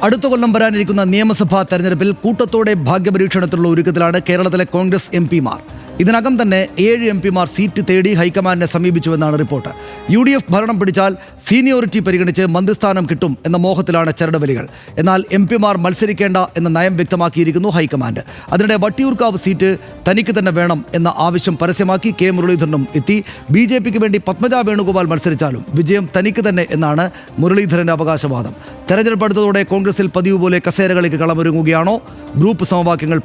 അടുത്ത കൊല്ലം വരാനിരിക്കുന്ന നിയമസഭാ തെരഞ്ഞെടുപ്പിൽ കൂട്ടത്തോടെ ഭാഗ്യപരീക്ഷണത്തിലുള്ള ഒരുക്കത്തിലാണ് കേരളത്തിലെ കോൺഗ്രസ് എംപിമാർ. ഇതിനകം തന്നെ 7 എംപിമാർ സീറ്റ് തേടി ഹൈക്കമാൻഡിനെ സമീപിച്ചുവെന്നാണ് റിപ്പോർട്ട്. UDF ഭരണം പിടിച്ചാൽ സീനിയോറിറ്റി പരിഗണിച്ച് മന്ത്രിസ്ഥാനം കിട്ടും എന്ന മോഹത്തിലാണ് ചരടുവലികൾ. എന്നാൽ എംപിമാർ മത്സരിക്കേണ്ട എന്ന നയം വ്യക്തമാക്കിയിരിക്കുന്നു ഹൈക്കമാൻഡ്. അതിനിടെ വട്ടിയൂർക്കാവ് സീറ്റ് തനിക്ക് തന്നെ വേണം എന്ന ആവശ്യം പരസ്യമാക്കി കെ മുരളീധരനും എത്തി. BJPക്ക് വേണ്ടി പത്മജ വേണുഗോപാൽ മത്സരിച്ചാലും വിജയം തനിക്ക് തന്നെ എന്നാണ് മുരളീധരന്റെ അവകാശവാദം. തെരഞ്ഞെടുപ്പ് അടുത്തതോടെ കോൺഗ്രസിൽ പതിവ് പോലെ കസേരകളിക്ക് കളമൊരുങ്ങുകയാണോ? ഗ്രൂപ്പ് സമവാക്യങ്ങൾ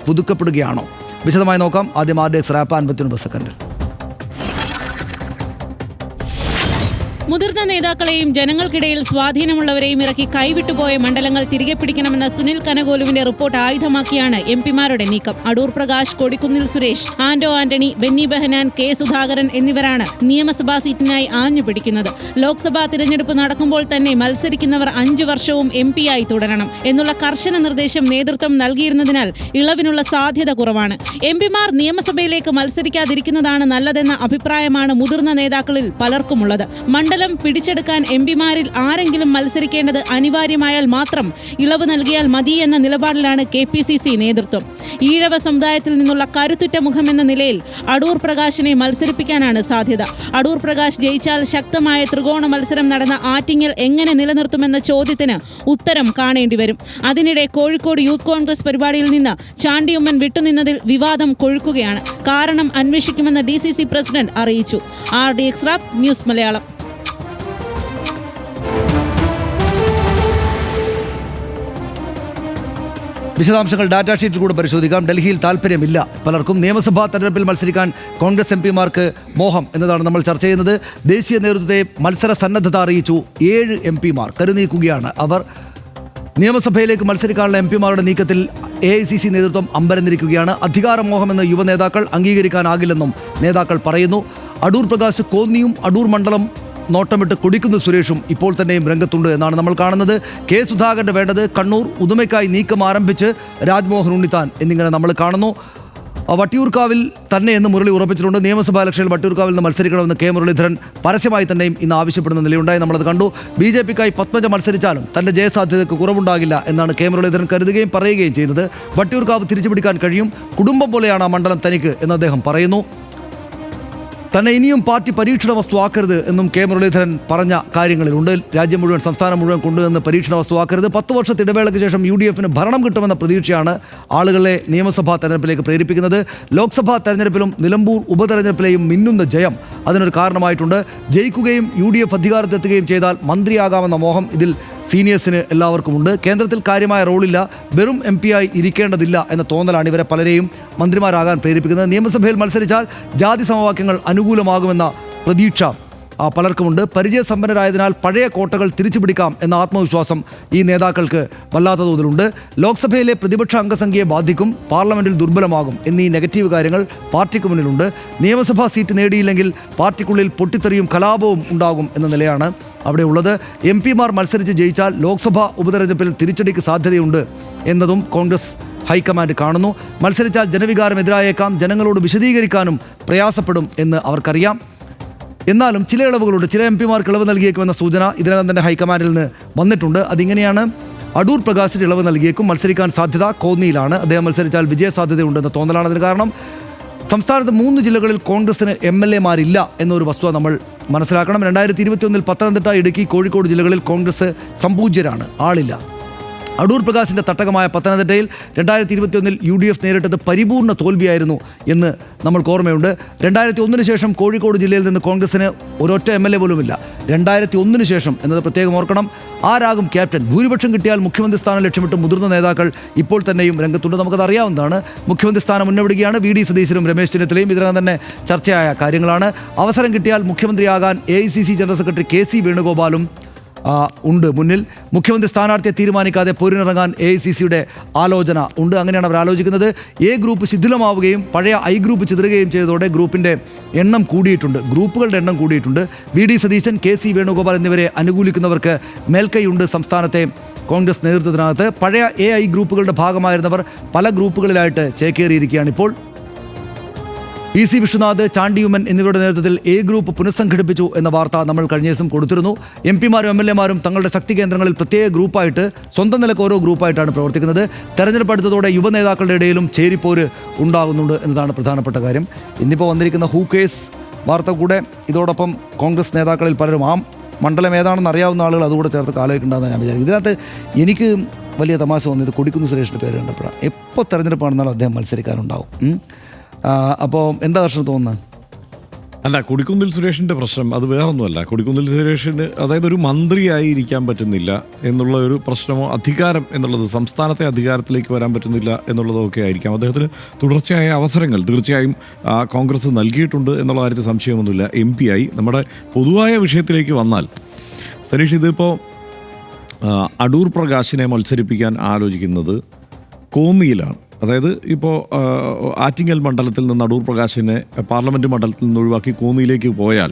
പുതുക്കപ്പെടുകയാണോ? വിശദമായി നോക്കാം. ആദ്യം RDX റാപ്പ് 59 സെക്കൻഡ്. മുതിർന്ന നേതാക്കളെയും ജനങ്ങൾക്കിടയിൽ സ്വാധീനമുള്ളവരെയും ഇറക്കി കൈവിട്ടുപോയ മണ്ഡലങ്ങൾ തിരികെ പിടിക്കണമെന്ന സുനിൽ കനകോലുവിന്റെ റിപ്പോർട്ട് ആയുധമാക്കിയാണ് എംപിമാരുടെ നീക്കം. അടൂർ പ്രകാശ്, കൊടിക്കുന്നിൽ സുരേഷ്, ആന്റോ ആന്റണി, ബെന്നി ബെഹനാൻ, കെ സുധാകരൻ എന്നിവരാണ് നിയമസഭാ സീറ്റിനായി ആഞ്ഞു പിടിക്കുന്നത്. ലോക്സഭാ തിരഞ്ഞെടുപ്പ് നടക്കുമ്പോൾ തന്നെ മത്സരിക്കുന്നവർ 5 വർഷവും MP-ആയി തുടരണം എന്നുള്ള കർശന നിർദ്ദേശം നേതൃത്വം നൽകിയിരുന്നതിനാൽ ഇളവിനുള്ള സാധ്യത കുറവാണ്. എംപിമാർ നിയമസഭയിലേക്ക് മത്സരിക്കാതിരിക്കുന്നതാണ് നല്ലതെന്ന അഭിപ്രായമാണ് മുതിർന്ന നേതാക്കളിൽ പലർക്കുമുള്ളത്. മണ്ഡലം പിടിച്ചെടുക്കാൻ എംപിമാരിൽ ആരെങ്കിലും മത്സരിക്കേണ്ടത് അനിവാര്യമായാൽ മാത്രം ഇളവ് നൽകിയാൽ മതി എന്ന നിലപാടിലാണ് KPCC നേതൃത്വം. ഈഴവ സമുദായത്തിൽ നിന്നുള്ള കരുത്തുറ്റ മുഖമെന്ന നിലയിൽ അടൂർ പ്രകാശിനെ മത്സരിപ്പിക്കാനാണ് സാധ്യത. അടൂർ പ്രകാശ് ജയിച്ചാൽ ശക്തമായ ത്രികോണ മത്സരം നടന്ന ആറ്റിങ്ങൽ എങ്ങനെ നിലനിർത്തുമെന്ന ചോദ്യത്തിന് ഉത്തരം കാണേണ്ടി വരും. അതിനിടെ കോഴിക്കോട് യൂത്ത് കോൺഗ്രസ് പരിപാടിയിൽ നിന്ന് ചാണ്ടിയുമ്മൻ വിട്ടുനിന്നതിൽ വിവാദം കൊഴുക്കുകയാണ്. കാരണം അന്വേഷിക്കുമെന്ന് DCC പ്രസിഡന്റ് അറിയിച്ചു. RDX rap news Malayalam. വിശദാംശങ്ങൾ ഡാറ്റാ ഷീറ്റിൽ കൂടെ പരിശോധിക്കാം. ഡൽഹിയിൽ താല്പര്യമില്ല പലർക്കും. നിയമസഭാ തെരഞ്ഞെടുപ്പിൽ മത്സരിക്കാൻ കോൺഗ്രസ് എംപിമാർക്ക് മോഹം എന്നതാണ് നമ്മൾ ചർച്ച ചെയ്യുന്നത്. ദേശീയ നേതൃത്വത്തെ മത്സര സന്നദ്ധത അറിയിച്ചു 7 എംപിമാർ. കരുനീക്കുകയാണ് അവർ. നിയമസഭയിലേക്ക് മത്സരിക്കാനുള്ള എംപിമാരുടെ നീക്കത്തിൽ AICC നേതൃത്വം അമ്പരന്നിരിക്കുകയാണ്. അധികാരമോഹമെന്ന് യുവ നേതാക്കൾ അംഗീകരിക്കാനാകില്ലെന്നും നേതാക്കൾ പറയുന്നു. അടൂർ പ്രകാശ് കോന്നിയും അടൂർ മണ്ഡലം നോട്ടമിട്ട് കൊടിക്കുന്ന സുരേഷും ഇപ്പോൾ തന്നെയും രംഗത്തുണ്ട് എന്നാണ് നമ്മൾ കാണുന്നത്. കെ സുധാകരന് വേണ്ടത് കണ്ണൂർ. ഉദുമയ്ക്കായി നീക്കം ആരംഭിച്ച് രാജ്മോഹൻ ഉണ്ണിത്താൻ എന്നിങ്ങനെ നമ്മൾ കാണുന്നു. വട്ടിയൂർക്കാവിൽ തന്നെ എന്ന് മുരളി ഉറപ്പിച്ചിട്ടുണ്ട്. നിയമസഭാ ഇലക്ഷനിൽ വട്ടിയൂർക്കാവിൽ നിന്ന് മത്സരിക്കണമെന്ന് കെ മുരളീധരൻ പരസ്യമായി തന്നെയും ഇന്ന് ആവശ്യപ്പെടുന്ന നിലയുണ്ടായി. നമ്മളത് കണ്ടു. BJPക്കായി പത്മജ മത്സരിച്ചാലും തൻ്റെ ജയസാധ്യതയ്ക്ക് കുറവുണ്ടാകില്ല എന്നാണ് കെ മുരളീധരൻ കരുതുകയും പറയുകയും ചെയ്തത്. വട്ടിയൂർക്കാവ് തിരിച്ചുപിടിക്കാൻ കഴിയും. കുടുംബം പോലെയാണ് ആ മണ്ഡലം തനിക്ക് എന്ന് അദ്ദേഹം പറയുന്നു. തന്നെ ഇനിയും പാർട്ടി പരീക്ഷണ വസ്തു ആക്കരുത് എന്നും കെ മുരളീധരൻ പറഞ്ഞ കാര്യങ്ങളിലുണ്ട്. രാജ്യം മുഴുവൻ, സംസ്ഥാനം മുഴുവൻ കൊണ്ടുവന്ന് പരീക്ഷണ വസ്തു ആക്കരുത്. 10 വർഷത്തെ ഇടവേളയ്ക്ക് ശേഷം UDFന് ഭരണം കിട്ടുമെന്ന പ്രതീക്ഷയാണ് ആളുകളെ നിയമസഭാ തെരഞ്ഞെടുപ്പിലേക്ക് പ്രേരിപ്പിക്കുന്നത്. ലോക്സഭാ തെരഞ്ഞെടുപ്പിലും നിലമ്പൂർ ഉപതെരഞ്ഞെടുപ്പിലെയും മിന്നുന്ന ജയം അതിനൊരു കാരണമായിട്ടുണ്ട്. ജയിക്കുകയും UDF അധികാരത്തെത്തുകയും ചെയ്താൽ മന്ത്രിയാകാമെന്ന മോഹം ഇതിൽ സീനിയേഴ്സിന് എല്ലാവർക്കും ഉണ്ട്. കേന്ദ്രത്തിൽ കാര്യമായ റോളില്ല, വെറും MP-ആയി ഇരിക്കേണ്ടതില്ല എന്ന തോന്നലാണ് ഇവരെ പലരെയും മന്ത്രിമാരാകാൻ പ്രേരിപ്പിക്കുന്നത്. നിയമസഭയിൽ മത്സരിച്ചാൽ ജാതി സമവാക്യങ്ങൾ അനുകൂലമാകുമെന്ന പ്രതീക്ഷ പലർക്കുമുണ്ട്. പരിചയസമ്പന്നരായതിനാൽ പഴയ കോട്ടകൾ തിരിച്ചുപിടിക്കാം എന്ന ആത്മവിശ്വാസം ഈ നേതാക്കൾക്ക് വല്ലാത്ത തോതിലുണ്ട്. ലോക്സഭയിലെ പ്രതിപക്ഷ അംഗസംഖ്യയെ ബാധിക്കും, പാർലമെന്റിൽ ദുർബലമാകും എന്നീ നെഗറ്റീവ് കാര്യങ്ങൾ പാർട്ടിക്ക് മുന്നിലുണ്ട്. നിയമസഭാ സീറ്റ് നേടിയില്ലെങ്കിൽ പാർട്ടിക്കുള്ളിൽ പൊട്ടിത്തെറിയും കലാപവും ഉണ്ടാകും എന്ന നിലയാണ് അവിടെ ഉള്ളത്. എംപിമാർ മത്സരിച്ച് ജയിച്ചാൽ ലോക്സഭാ ഉപതെരഞ്ഞെടുപ്പിൽ തിരിച്ചടിക്ക് സാധ്യതയുണ്ട് എന്നതും കോൺഗ്രസ് ഹൈക്കമാൻഡ് കാണുന്നു. മത്സരിച്ചാൽ ജനവികാരം എതിരായേക്കാം, ജനങ്ങളോട് വിശദീകരിക്കാനും പ്രയാസപ്പെടും എന്ന് അവർക്കറിയാം. എന്നാലും ചില ഇളവുകളുണ്ട്. ചില എംപിമാർക്ക് ഇളവ് നൽകിയേക്കുമെന്ന സൂചന ഇതിനകം തന്നെ ഹൈക്കമാൻഡിൽ നിന്ന് വന്നിട്ടുണ്ട്. അതിങ്ങനെയാണ്: അടൂർ പ്രകാശിന് ഇളവ് നൽകിയേക്കും. മത്സരിക്കാൻ സാധ്യത കോന്നിയിലാണ്. അദ്ദേഹം മത്സരിച്ചാൽ വിജയസാധ്യതയുണ്ടെന്ന തോന്നലാണ് അതിന് കാരണം. സംസ്ഥാനത്ത് 3 ജില്ലകളിൽ കോൺഗ്രസിന് MLA-മാരില്ല എന്നൊരു വസ്തുത നമ്മൾ മനസ്സിലാക്കണം. 2021 പത്തനംതിട്ട, ഇടുക്കി, കോഴിക്കോട് ജില്ലകളിൽ കോൺഗ്രസ് സംപൂജ്യരാണ്, ആളില്ല. അടൂർ പ്രകാശിൻ്റെ തട്ടകമായ പത്തനംതിട്ടയിൽ 2021 UDF നേരിട്ടത് പരിപൂർണ്ണ തോൽവിയായിരുന്നു എന്ന് നമ്മൾക്ക് ഓർമ്മയുണ്ട്. 2001 ശേഷം കോഴിക്കോട് ജില്ലയിൽ നിന്ന് കോൺഗ്രസിന് ഒരൊറ്റ MLA പോലുമില്ല. 2001 ശേഷം എന്നത് പ്രത്യേകം ഓർക്കണം. ആരാകും ക്യാപ്റ്റൻ? ഭൂരിപക്ഷം കിട്ടിയാൽ മുഖ്യമന്ത്രി സ്ഥാനം ലക്ഷ്യമിട്ട് മുതിർന്ന നേതാക്കൾ ഇപ്പോൾ തന്നെയും രംഗത്തുണ്ട്. നമുക്കത് അറിയാവുന്നതാണ്. മുഖ്യമന്ത്രി സ്ഥാനം മുന്നവിടുകയാണ്. VD സതീശനും രമേശ് ചെന്നിത്തലയും ഇതിനകം തന്നെ ചർച്ചയായ കാര്യങ്ങളാണ്. അവസരം കിട്ടിയാൽ മുഖ്യമന്ത്രിയാകാൻ AICC ജനറൽ സെക്രട്ടറി KC വേണുഗോപാലും ഉണ്ട് മുന്നിൽ. മുഖ്യമന്ത്രി സ്ഥാനാർത്ഥിയെ തീരുമാനിക്കാതെ പോരിനിറങ്ങാൻ AICCയുടെ ആലോചന ഉണ്ട്. അങ്ങനെയാണ് അവർ ആലോചിക്കുന്നത്. A ഗ്രൂപ്പ് ശിഥിലമാവുകയും പഴയ I ഗ്രൂപ്പ് ചിതറുകയും ചെയ്തതോടെ ഗ്രൂപ്പിൻ്റെ എണ്ണം കൂടിയിട്ടുണ്ട്, ഗ്രൂപ്പുകളുടെ എണ്ണം കൂടിയിട്ടുണ്ട്. VD സതീശൻ, KC വേണുഗോപാൽ എന്നിവരെ അനുകൂലിക്കുന്നവർക്ക് മേൽക്കൈയുണ്ട് സംസ്ഥാനത്തെ കോൺഗ്രസ് നേതൃത്വത്തിനകത്ത്. പഴയ AI ഗ്രൂപ്പുകളുടെ ഭാഗമായിരുന്നവർ പല ഗ്രൂപ്പുകളിലായിട്ട് ചേക്കേറിയിരിക്കുകയാണ് ഇപ്പോൾ. PC വിശ്വനാഥ്, ചാണ്ടിയുമ്മൻ എന്നിവരുടെ നേതൃത്വത്തിൽ എ ഗ്രൂപ്പ് പുനഃസംഘടിപ്പിച്ചു എന്ന വാർത്ത നമ്മൾ കഴിഞ്ഞ ദിവസം കൊടുത്തിരുന്നു. MP-മാരും MLA-മാരും തങ്ങളുടെ ശക്തി കേന്ദ്രങ്ങളിൽ പ്രത്യേക ഗ്രൂപ്പായിട്ട്, സ്വന്തം നിലക്ക് ഓരോ ഗ്രൂപ്പായിട്ടാണ് പ്രവർത്തിക്കുന്നത്. തെരഞ്ഞെടുപ്പ് അടുത്തതോടെ യുവ നേതാക്കളുടെ ഇടയിലും ചേരിപ്പോര് ഉണ്ടാകുന്നുണ്ട് എന്നതാണ് പ്രധാനപ്പെട്ട കാര്യം. ഇന്നിപ്പോൾ വന്നിരിക്കുന്ന ഹൂ കേസ് വാർത്ത കൂടെ ഇതോടൊപ്പം കോൺഗ്രസ് നേതാക്കളിൽ പലരും ആ മണ്ഡലം ഏതാണെന്ന് അറിയാവുന്ന ആളുകൾ അതുകൂടെ ചേർത്ത് കാലവയ്ക്കുണ്ടാകുന്ന ഞാൻ വിചാരിക്കും. ഇതിനകത്ത് എനിക്ക് വലിയ തമാശ വന്നത് കൊടിക്കുന്ന് സുരേഷിൻ്റെ പേര് കണ്ടപ്പോഴാണ്. എപ്പോൾ തെരഞ്ഞെടുപ്പാണെന്നാലും അദ്ദേഹം മത്സരിക്കാനുണ്ടാവും. അപ്പോൾ എന്താ വർഷം തോന്നുന്നത്? അല്ല, കൊടിക്കുന്നിൽ സുരേഷിൻ്റെ പ്രശ്നം അത് വേറൊന്നുമല്ല. കൊടിക്കുന്നിൽ സുരേഷിന് അതായത് ഒരു മന്ത്രിയായി ഇരിക്കാൻ പറ്റുന്നില്ല എന്നുള്ള ഒരു പ്രശ്നമോ, അധികാരം എന്നുള്ളത് സംസ്ഥാനത്തെ അധികാരത്തിലേക്ക് വരാൻ പറ്റുന്നില്ല എന്നുള്ളതോ ഒക്കെ ആയിരിക്കാം. അദ്ദേഹത്തിന് തുടർച്ചയായ അവസരങ്ങൾ തീർച്ചയായും കോൺഗ്രസ് നൽകിയിട്ടുണ്ട് എന്നുള്ള കാര്യത്തിൽ സംശയമൊന്നുമില്ല. MP ആയി. നമ്മുടെ പൊതുവായ വിഷയത്തിലേക്ക് വന്നാൽ സനീഷ്, ഇതിപ്പോൾ അടൂർ പ്രകാശിനെ മത്സരിപ്പിക്കാൻ ആലോചിക്കുന്നത് കോന്നിയിലാണ്. അതായത് ഇപ്പോൾ ആറ്റിങ്ങൽ മണ്ഡലത്തിൽ നിന്ന് അടൂർ പ്രകാശിനെ പാർലമെൻറ്റ് മണ്ഡലത്തിൽ നിന്ന് ഒഴിവാക്കി കോന്നിയിലേക്ക് പോയാൽ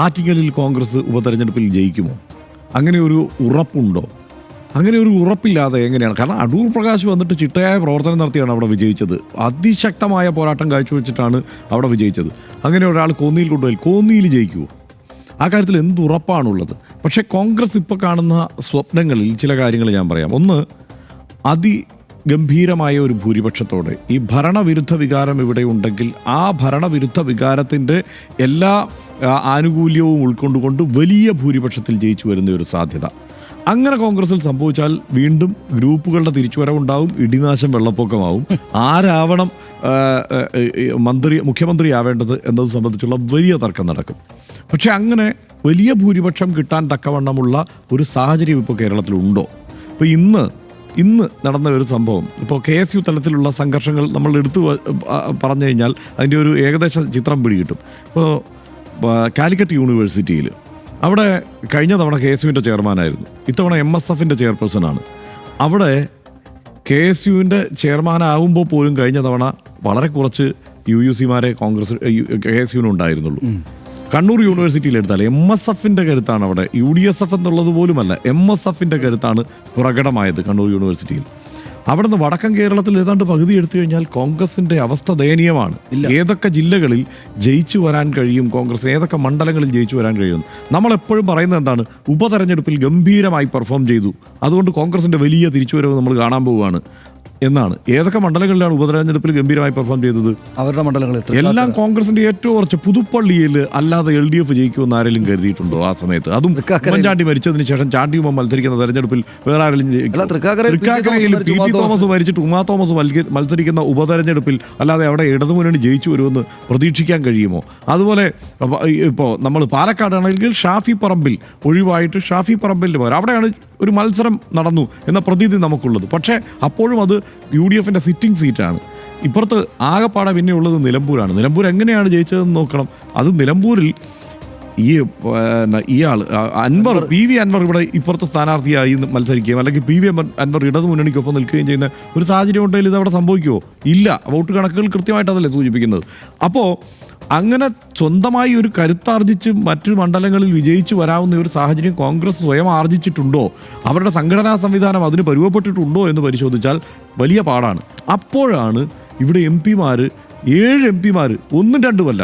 ആറ്റിങ്ങലിൽ കോൺഗ്രസ് ഉപതെരഞ്ഞെടുപ്പിൽ ജയിക്കുമോ? അങ്ങനെ ഒരു ഉറപ്പുണ്ടോ? അങ്ങനെ ഒരു ഉറപ്പില്ലാതെ എങ്ങനെയാണ്? കാരണം അടൂർ പ്രകാശ് വന്നിട്ട് ചിട്ടയായ പ്രവർത്തനം നടത്തിയാണ് അവിടെ വിജയിച്ചത്. അതിശക്തമായ പോരാട്ടം കാഴ്ചവെച്ചിട്ടാണ് അവിടെ വിജയിച്ചത്. അങ്ങനെ ഒരാൾ കോന്നിയിൽ കൊണ്ടുപോയി കോന്നിയിൽ ജയിക്കുമോ? ആ കാര്യത്തിൽ എന്ത് ഉറപ്പാണുള്ളത്? പക്ഷേ കോൺഗ്രസ് ഇപ്പോൾ കാണുന്ന സ്വപ്നങ്ങളിൽ ചില കാര്യങ്ങൾ ഞാൻ പറയാം. ഒന്ന്, ഗംഭീരമായ ഒരു ഭൂരിപക്ഷത്തോടെ ഈ ഭരണവിരുദ്ധ വികാരം ഇവിടെ ഉണ്ടെങ്കിൽ ആ ഭരണവിരുദ്ധ വികാരത്തിൻ്റെ എല്ലാ ആനുകൂല്യവും ഉൾക്കൊണ്ടുകൊണ്ട് വലിയ ഭൂരിപക്ഷത്തിൽ ജയിച്ചു വരുന്ന ഒരു സാധ്യത അങ്ങനെ കോൺഗ്രസിൽ സംഭവിച്ചാൽ വീണ്ടും ഗ്രൂപ്പുകളുടെ തിരിച്ചുവരവുണ്ടാവും, ഇടിനാശം വെള്ളപ്പൊക്കമാവും. ആരാവണം മുഖ്യമന്ത്രിയാവേണ്ടത് എന്നത് സംബന്ധിച്ചുള്ള വലിയ തർക്കം നടക്കും. പക്ഷെ അങ്ങനെ വലിയ ഭൂരിപക്ഷം കിട്ടാൻ തക്കവണ്ണമുള്ള ഒരു സാഹചര്യം ഇപ്പോൾ കേരളത്തിലുണ്ടോ? ഇപ്പോൾ ഇന്ന് നടന്ന ഒരു സംഭവം, ഇപ്പോൾ KSU തലത്തിലുള്ള സംഘർഷങ്ങൾ നമ്മൾ എടുത്തു പറഞ്ഞു കഴിഞ്ഞാൽ അതിൻ്റെ ഒരു ഏകദേശ ചിത്രം പിടികിട്ടും. ഇപ്പോൾ കാലിക്കറ്റ് യൂണിവേഴ്സിറ്റിയിൽ അവിടെ കഴിഞ്ഞ തവണ KSUവിൻ്റെ ചെയർമാനായിരുന്നു, ഇത്തവണ MSFൻ്റെ ചെയർപേഴ്സണാണ്. അവിടെ KSUവിൻ്റെ ചെയർമാനാകുമ്പോൾ പോലും കഴിഞ്ഞ തവണ വളരെ കുറച്ച് UUC-മാരെ KSUവിനുണ്ടായിരുന്നുള്ളൂ. കണ്ണൂർ യൂണിവേഴ്സിറ്റിയിൽ എടുത്താൽ MSFൻ്റെ കരുത്താണ് അവിടെ, UDSF എന്നുള്ളത് പോലുമല്ല, MSFൻ്റെ കരുത്താണ് പ്രകടമായത് കണ്ണൂർ യൂണിവേഴ്സിറ്റിയിൽ. അവിടെ നിന്ന് വടക്കൻ കേരളത്തിൽ ഏതാണ്ട് പകുതി എടുത്തു കഴിഞ്ഞാൽ കോൺഗ്രസിൻ്റെ അവസ്ഥ ദയനീയമാണ്. ഏതൊക്കെ ജില്ലകളിൽ ജയിച്ചു വരാൻ കഴിയും കോൺഗ്രസ്, ഏതൊക്കെ മണ്ഡലങ്ങളിൽ ജയിച്ചു വരാൻ കഴിയും? നമ്മളെപ്പോഴും പറയുന്നത് എന്താണ്? ഉപതെരഞ്ഞെടുപ്പിൽ ഗംഭീരമായി പെർഫോം ചെയ്തു, അതുകൊണ്ട് കോൺഗ്രസിൻ്റെ വലിയ തിരിച്ചുവരവ് നമ്മൾ കാണാൻ പോവുകയാണ് എന്നാണ്. ഏതൊക്കെ മണ്ഡലങ്ങളിലാണ് ഉപതെരഞ്ഞെടുപ്പിൽ ഗംഭീരമായി പെർഫോം ചെയ്തത്? അവരുടെ മണ്ഡലങ്ങളിൽ എല്ലാം കോൺഗ്രസിന്റെ ഏറ്റവും കുറച്ച്. പുതുപ്പള്ളിയിൽ അല്ലാതെ LDF ജയിക്കുമെന്ന് ആരെങ്കിലും കരുതിയിട്ടുണ്ടോ ആ സമയത്ത്? അതും ഉമ്മൻചാണ്ടി മരിച്ചതിന് ശേഷം ചാണ്ടിയുമ്മ മത്സരിക്കുന്ന തെരഞ്ഞെടുപ്പിൽ വേറെ ആരെങ്കിലും തൃക്കാക്കരയിൽ PP തോമസ് മരിച്ചിട്ട് ഉമാ തോമസ് മത്സരിക്കുന്ന ഉപതെരഞ്ഞെടുപ്പിൽ അല്ലാതെ അവിടെ ഇടതുമുന്നണി ജയിച്ചു വരുമെന്ന് പ്രതീക്ഷിക്കാൻ കഴിയുമോ? അതുപോലെ ഇപ്പോൾ നമ്മൾ പാലക്കാടാണെങ്കിൽ ഷാഫി പറമ്പിൽ ഒഴിവായിട്ട് ഷാഫി പറമ്പിലിന് പകരം അവിടെയാണ് ഒരു മത്സരം നടന്നു എന്ന പ്രതീതി നമുക്കുള്ളത്. പക്ഷേ അപ്പോഴും അത് UDFൻ്റെ സിറ്റിംഗ് സീറ്റാണ്. ഇപ്പുറത്ത് ആകെപ്പാടെ പിന്നെ ഉള്ളത് നിലമ്പൂരാണ്. നിലമ്പൂർ എങ്ങനെയാണ് ജയിച്ചതെന്ന് നോക്കണം. അത് നിലമ്പൂരിൽ ഇയാൾ PV അൻവർ ഇവിടെ ഇപ്പുറത്തെ സ്ഥാനാർത്ഥിയായി മത്സരിക്കുകയും അല്ലെങ്കിൽ PV അൻവർ ഇടതുമുന്നണിക്കൊപ്പം നിൽക്കുകയും ചെയ്യുന്ന ഒരു സാഹചര്യം ഉണ്ടെങ്കിൽ ഇത് അവിടെ സംഭവിക്കുമോ? ഇല്ല. വോട്ട് കണക്കുകൾ കൃത്യമായിട്ട് അതല്ലേ സൂചിപ്പിക്കുന്നത്. അപ്പോൾ അങ്ങനെ സ്വന്തമായി ഒരു കരുത്താർജിച്ച് മറ്റു മണ്ഡലങ്ങളിൽ വിജയിച്ചു വരാവുന്ന ഒരു സാഹചര്യം കോൺഗ്രസ് സ്വയം ആർജിച്ചിട്ടുണ്ടോ? അവരുടെ സംഘടനാ സംവിധാനം അതിന് പരുവപ്പെട്ടിട്ടുണ്ടോ എന്ന് പരിശോധിച്ചാൽ വലിയ പാടാണ്. അപ്പോഴാണ് ഇവിടെ MP-മാർ 7 MP-മാർ, 1ഉം 2ഉമല്ല,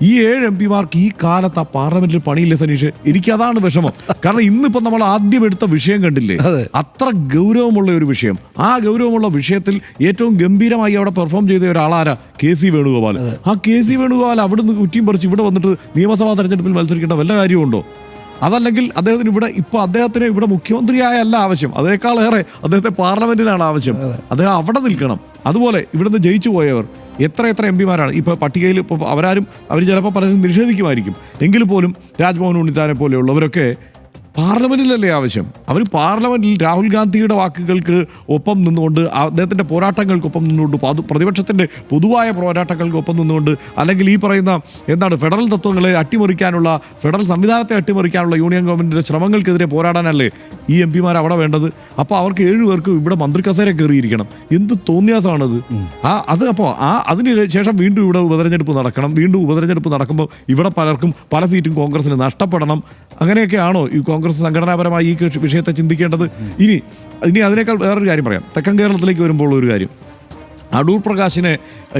ഈ 7 MP-മാർക്ക് ഈ കാലത്ത് ആ പാർലമെന്റിൽ പണിയില്ലേ സനീഷ്? എനിക്കതാണ് വിഷമം. കാരണം ഇന്നിപ്പോൾ നമ്മൾ ആദ്യം എടുത്ത വിഷയം കണ്ടില്ലേ, അത്ര ഗൗരവമുള്ള ഒരു വിഷയം. ആ ഗൗരവമുള്ള വിഷയത്തിൽ ഏറ്റവും ഗംഭീരമായി അവിടെ പെർഫോം ചെയ്ത ഒരാളാരാ? KC വേണുഗോപാൽ. ആ KC വേണുഗോപാൽ അവിടുന്ന് കുറ്റിയും പറിച്ച് ഇവിടെ വന്നിട്ട് നിയമസഭാ തെരഞ്ഞെടുപ്പിൽ മത്സരിക്കേണ്ട വല്ല കാര്യമുണ്ടോ? അതല്ലെങ്കിൽ അദ്ദേഹത്തിന് ഇവിടെ മുഖ്യമന്ത്രിയായല്ല ആവശ്യം, അതേക്കാളേറെ അദ്ദേഹത്തെ പാർലമെന്റിലാണ് ആവശ്യം. അദ്ദേഹം അവിടെ നിൽക്കണം. അതുപോലെ ഇവിടുന്ന് ജയിച്ചു പോയവർ എത്ര MP-മാരാണ് ഇപ്പോൾ പട്ടികയിൽ? ഇപ്പോൾ അവർ ചിലപ്പോൾ പലരും നിഷേധിക്കുമായിരിക്കും, എങ്കിൽ പോലും രാജ്മോഹൻ ഉണ്ണിത്താനെ പോലെയുള്ളവരൊക്കെ പാർലമെന്റിലല്ലേ ആവശ്യം? അവർ പാർലമെന്റിൽ രാഹുൽ ഗാന്ധിയുടെ വാക്കുകൾക്ക് ഒപ്പം നിന്നുകൊണ്ട്, അദ്ദേഹത്തിൻ്റെ പോരാട്ടങ്ങൾക്കൊപ്പം നിന്നുകൊണ്ട്, പ്രതിപക്ഷത്തിൻ്റെ പൊതുവായ പോരാട്ടങ്ങൾക്കൊപ്പം നിന്നുകൊണ്ട്, അല്ലെങ്കിൽ ഈ പറയുന്ന ഫെഡറൽ തത്വങ്ങളെ അട്ടിമറിക്കാനുള്ള, ഫെഡറൽ സംവിധാനത്തെ അട്ടിമറിക്കാനുള്ള യൂണിയൻ ഗവൺമെൻറ്റിൻ്റെ ശ്രമങ്ങൾക്കെതിരെ പോരാടാനല്ലേ ഈ MP-മാർ അവിടെ വേണ്ടത്? അപ്പോൾ അവർക്ക് 7 പേർക്കും ഇവിടെ മന്ത്രി കസേര കയറിയിരിക്കണം. എന്ത് തോന്നിയാസമാണത്? അപ്പോൾ അതിന് ശേഷം വീണ്ടും ഇവിടെ ഉപതെരഞ്ഞെടുപ്പ് നടക്കണം. വീണ്ടും ഉപതെരഞ്ഞെടുപ്പ് നടക്കുമ്പോൾ ഇവിടെ പലർക്കും പല സീറ്റും കോൺഗ്രസിന് നഷ്ടപ്പെടണം. അങ്ങനെയൊക്കെയാണോ ഈ കോൺഗ്രസ് സംഘടനാപരമായി ഈ വിഷയത്തെ ചിന്തിക്കേണ്ടത്? ഇനി അതിനേക്കാൾ വേറൊരു കാര്യം പറയാം. തെക്കൻ കേരളത്തിലേക്ക് വരുമ്പോൾ ഒരു കാര്യം, അടൂർ പ്രകാശിനെ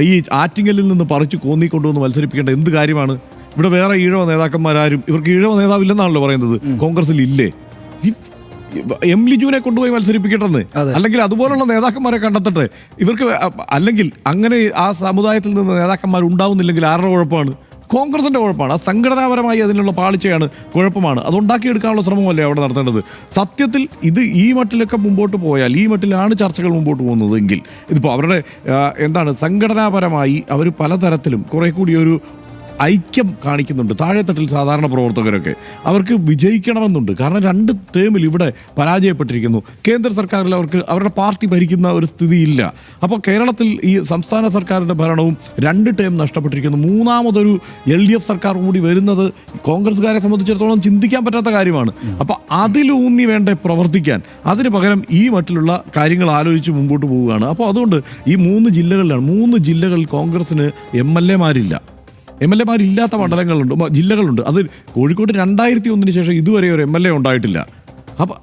ഈ ആറ്റിങ്ങലിൽ നിന്ന് പറിച്ചു കോന്നിക്കൊണ്ടുവന്ന് മത്സരിപ്പിക്കേണ്ട എന്ത് കാര്യമാണ്? ഇവിടെ വേറെ ഈഴവ നേതാക്കന്മാരാരും, ഇവർക്ക് ഈഴവ നേതാവില്ലെന്നാണല്ലോ പറയുന്നത്, കോൺഗ്രസിൽ ഇല്ലേ? എം ലിജുവിനെ കൊണ്ടുപോയി മത്സരിപ്പിക്കട്ടെന്ന്, അല്ലെങ്കിൽ അതുപോലുള്ള നേതാക്കന്മാരെ കണ്ടെത്തട്ടെ ഇവർക്ക്. അല്ലെങ്കിൽ അങ്ങനെ ആ സമുദായത്തിൽ നിന്ന് നേതാക്കന്മാർ ഉണ്ടാവുന്നില്ലെങ്കിൽ ആരുടെ കുഴപ്പമാണ്? കോൺഗ്രസിന്റെ കുഴപ്പമാണ്. ആ സംഘടനാപരമായി അതിനുള്ള പാളിച്ചയാണ്, കുഴപ്പമാണ്. അത് ഉണ്ടാക്കിയെടുക്കാനുള്ള ശ്രമമല്ലേ അവിടെ നടത്തേണ്ടത്? സത്യത്തിൽ ഇത് ഈ മട്ടിലൊക്കെ മുമ്പോട്ട് പോയാൽ, ഈ മട്ടിലാണ് ചർച്ചകൾ മുമ്പോട്ട് പോകുന്നതെങ്കിൽ, ഇതിപ്പോൾ അവരുടെ സംഘടനാപരമായി അവർ പലതരത്തിലും കുറെ കൂടി ഒരു ഐക്യം കാണിക്കുന്നുണ്ട്. താഴെത്തട്ടിൽ സാധാരണ പ്രവർത്തകരൊക്കെ അവർക്ക് വിജയിക്കണമെന്നുണ്ട്. കാരണം 2 ടേമിൽ ഇവിടെ പരാജയപ്പെട്ടിരിക്കുന്നു. കേന്ദ്ര സർക്കാരിൽ അവർക്ക് അവരുടെ പാർട്ടി ഭരിക്കുന്ന ഒരു സ്ഥിതിയില്ല. അപ്പോൾ കേരളത്തിൽ ഈ സംസ്ഥാന സർക്കാരിൻ്റെ ഭരണവും 2 ടേം നഷ്ടപ്പെട്ടിരിക്കുന്നു. മൂന്നാമതൊരു LDF സർക്കാർ കൂടി വരുന്നത് കോൺഗ്രസ്സുകാരെ സംബന്ധിച്ചിടത്തോളം ചിന്തിക്കാൻ പറ്റാത്ത കാര്യമാണ്. അപ്പോൾ അതിലൂന്നി വേണ്ടേ പ്രവർത്തിക്കാൻ? അതിന് പകരം ഈ മട്ടിലുള്ള കാര്യങ്ങൾ ആലോചിച്ച് മുമ്പോട്ട് പോവുകയാണ്. അപ്പോൾ അതുകൊണ്ട് ഈ 3 ജില്ലകളിലാണ്, 3 ജില്ലകളിൽ കോൺഗ്രസ്സിന് MLA-മാരില്ല. MLA-മാരില്ലാത്ത മണ്ഡലങ്ങളുണ്ട്, ജില്ലകളുണ്ട്. അത് കോഴിക്കോട് 2001 ശേഷം ഇതുവരെ ഒരു MLA ഉണ്ടായിട്ടില്ല.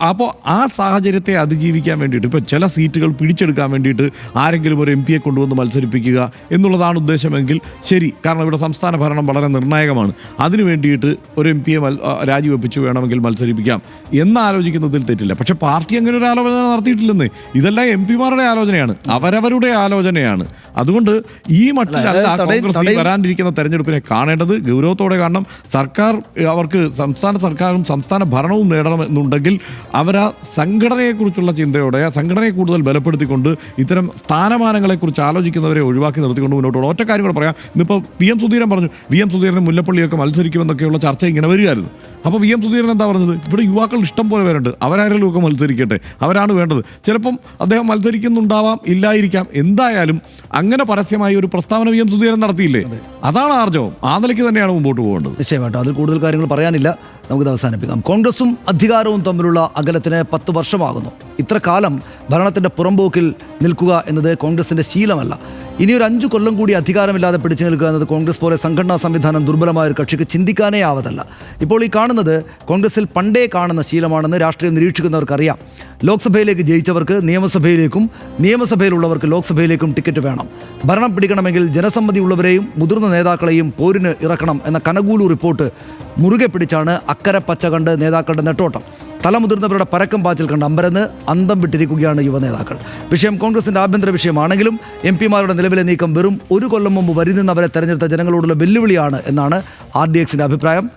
അപ്പോൾ ആ സാഹചര്യത്തെ അതിജീവിക്കാൻ വേണ്ടിയിട്ട് ഇപ്പോൾ ചില സീറ്റുകൾ പിടിച്ചെടുക്കാൻ വേണ്ടിയിട്ട് ആരെങ്കിലും ഒരു MP-യെ കൊണ്ടുവന്ന് മത്സരിപ്പിക്കുക എന്നുള്ളതാണ് ഉദ്ദേശമെങ്കിൽ ശരി. കാരണം ഇവിടെ സംസ്ഥാന ഭരണം വളരെ നിർണായകമാണ്. അതിനു വേണ്ടിയിട്ട് ഒരു MP-യെ രാജിവെപ്പിച്ച് വേണമെങ്കിൽ മത്സരിപ്പിക്കാം എന്നാലോചിക്കുന്നതിൽ തെറ്റില്ല. പക്ഷെ പാർട്ടി അങ്ങനെ ഒരു ആലോചന നടത്തിയിട്ടില്ലെന്ന്. ഇതെല്ലാം MP-മാരുടെ ആലോചനയാണ്, അവരവരുടെ ആലോചനയാണ്. അതുകൊണ്ട് ഈ മട്ടിലല്ല കോൺഗ്രസ് വരാനിരിക്കുന്ന തെരഞ്ഞെടുപ്പിനെ കാണേണ്ടത്. ഗൗരവത്തോടെ കാണണം. സർക്കാർ അവർക്ക് സംസ്ഥാന സർക്കാരും സംസ്ഥാന ഭരണവും നേടണമെന്നുണ്ടെങ്കിൽ അവരാ സംഘടനയെക്കുറിച്ചുള്ള ചിന്തയോടെ, ആ സംഘടനയെ കൂടുതൽ ബലപ്പെടുത്തിക്കൊണ്ട് ഇത്തരം സ്ഥാനമാനങ്ങളെക്കുറിച്ച് ആലോചിക്കുന്നവരെ ഒഴിവാക്കി നിർത്തിക്കൊണ്ട് മുന്നോട്ട് പോകണം. ഒറ്റ കാര്യം കൂടെ പറയാം. ഇന്നിപ്പോൾ PM സുധീരൻ പറഞ്ഞു, VM സുധീരനും മുല്ലപ്പള്ളിയൊക്കെ മത്സരിക്കുമെന്നൊക്കെയുള്ള ചർച്ച ഇങ്ങനെ വരികയായിരുന്നു. അപ്പോൾ VM സുധീരൻ എന്താ പറഞ്ഞത്? ഇവിടെ യുവാക്കൾ ഇഷ്ടം പോലെ പേരുണ്ട്, അവരാരെങ്കിലും ഒക്കെ മത്സരിക്കട്ടെ, അവരാണ് വേണ്ടത്. ചിലപ്പം അദ്ദേഹം മത്സരിക്കുന്നുണ്ടാവാം, ഇല്ലായിരിക്കാം. എന്തായാലും അങ്ങനെ പരസ്യമായി ഒരു പ്രസ്താവന VM സുധീരൻ നടത്തിയില്ലേ? അതാണ് ആർജവം. ആ നിലയ്ക്ക് തന്നെയാണ് മുമ്പോട്ട് പോകേണ്ടത്. നിശ്ചയമായിട്ടും അതിൽ കൂടുതൽ കാര്യങ്ങൾ പറയാനില്ല, നമുക്കിത് അവസാനിപ്പിക്കാം. കോൺഗ്രസും അധികാരവും തമ്മിലുള്ള അകലത്തിന് 10 വർഷമാകുന്നു. ഇത്ര കാലം ഭരണത്തിൻ്റെ പുറംപോക്കിൽ നിൽക്കുക എന്നത് കോൺഗ്രസിൻ്റെ ശീലമല്ല. ഇനിയൊരു 5 കൊല്ലം കൂടി അധികാരമില്ലാതെ പിടിച്ചു നിൽക്കുക എന്നത് കോൺഗ്രസ് പോലെ സംഘടനാ സംവിധാനം ദുർബലമായ ഒരു കക്ഷിക്ക് ചിന്തിക്കാനേ ആവതല്ല. ഇപ്പോൾ ഈ കാണുന്നത് കോൺഗ്രസിൽ പണ്ടേ കാണുന്ന ശീലമാണെന്ന് രാഷ്ട്രീയം നിരീക്ഷിക്കുന്നവർക്കറിയാം. ലോക്സഭയിലേക്ക് ജയിച്ചവർക്ക് നിയമസഭയിലേക്കും, നിയമസഭയിലുള്ളവർക്ക് ലോക്സഭയിലേക്കും ടിക്കറ്റ് വേണം. ഭരണം പിടിക്കണമെങ്കിൽ ജനസമ്മതി ഉള്ളവരെയും മുതിർന്ന നേതാക്കളെയും പോരിന് ഇറക്കണം എന്ന കനകൂലു റിപ്പോർട്ട് മുറുകെ പിടിച്ചാണ് അക്കരെ പച്ച കണ്ട് നേതാക്കളുടെ നെട്ടോട്ടം. തലമുതിർന്നവരുടെ പരക്കം പാച്ചിൽ കണ്ട് അമ്പരന്ന് അന്തം വിട്ടിരിക്കുകയാണ് യുവനേതാക്കൾ. വിഷയം കോൺഗ്രസിൻ്റെ ആഭ്യന്തര വിഷയമാണെങ്കിലും MP-മാരുടെ നിലവിലെ നീക്കം വെറും 1 കൊല്ലം മുമ്പ് വരി നിന്നവരെ തെരഞ്ഞെടുത്ത ജനങ്ങളോടുള്ള വെല്ലുവിളിയാണ് എന്നാണ് RDXന്റെ അഭിപ്രായം.